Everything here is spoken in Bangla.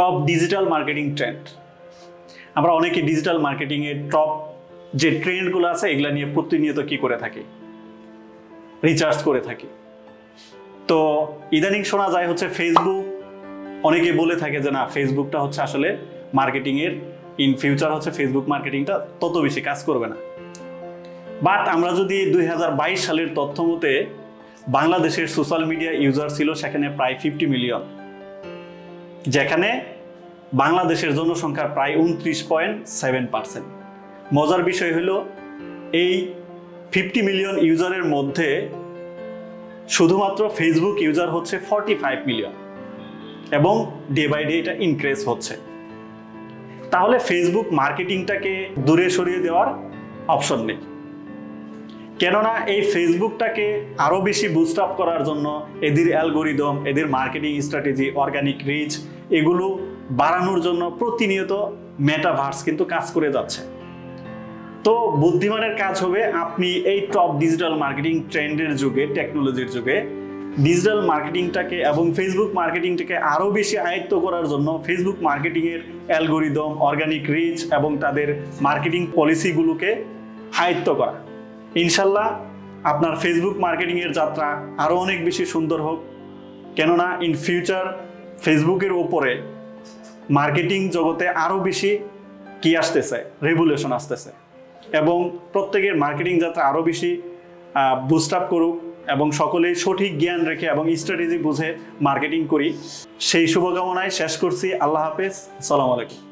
Top digital marketing trend. আমরা অনেকে ডিজিটাল মার্কেটিংয়ের টপ যে ট্রেন্ডগুলো আছে এগুলা নিয়ে প্রতিনিয়ত কি করে থাকি, রিসার্চ করে থাকি। তো ইদানিং শোনা যায় হচ্ছে ফেসবুক, অনেকে বলে থাকে যে না ফেসবুকটা হচ্ছে আসলে মার্কেটিংয়ের ইন ফিউচার হচ্ছে ফেসবুক মার্কেটিংটা তত বেশি কাজ করবে না। বাট আমরা যদি 2022 সালের তথ্য মতে বাংলাদেশের সোশ্যাল মিডিয়া ইউজার ছিল সেখানে প্রায় 50 মিলিয়ন, যেখানে বাংলাদেশের জনসংখ্যার প্রায় 29.7%। মজার বিষয় হলো এই 50 মিলিয়ন ইউজারের মধ্যে শুধুমাত্র ফেসবুক ইউজার হচ্ছে 45 মিলিয়ন এবং ডে বাই ডে এটা ইনক্রিজ হচ্ছে। তাহলে ফেসবুক মার্কেটিংটাকে দূরে সরিয়ে দেওয়ার অপশন নেই, কেননা এই ফেসবুকটাকে আরও বেশি বুস্ট আপ করার জন্য এদের অ্যালগোরিদম, এদের মার্কেটিং স্ট্র্যাটেজি, অর্গানিক রিচ এগুলো বাড়ানোর জন্য প্রতিনিয়ত মেটাভার্স কিন্তু কাজ করে যাচ্ছে। তো বুদ্ধিমানের কাজ হবে আপনি এই টপ ডিজিটাল মার্কেটিং ট্রেন্ডের যুগে, টেকনোলজির যুগে ডিজিটাল মার্কেটিংটাকে এবং ফেসবুক মার্কেটিংটাকে আরও বেশি আয়ত্ত করার জন্য ফেসবুক মার্কেটিংয়ের অ্যালগোরিদম, অর্গানিক রিচ এবং তাদের মার্কেটিং পলিসিগুলোকে আয়ত্ত করা। ইনশাল্লাহ আপনার ফেসবুক মার্কেটিংয়ের যাত্রা আরও অনেক বেশি সুন্দর হোক, কেননা ইন ফিউচার ফেসবুকের ওপরে মার্কেটিং জগতে আরও বেশি কি আসতেছে, রেগুলেশন আসতেছে এবং প্রত্যেকের মার্কেটিং যাত্রা আরও বেশি বুস্ট আপ করুক এবং সকলেই সঠিক জ্ঞান রেখে এবং স্ট্র্যাটেজি বুঝে মার্কেটিং করি। সেই শুভকামনায় শেষ করছি। আল্লাহ হাফেজ, আসসালামু আলাইকুম।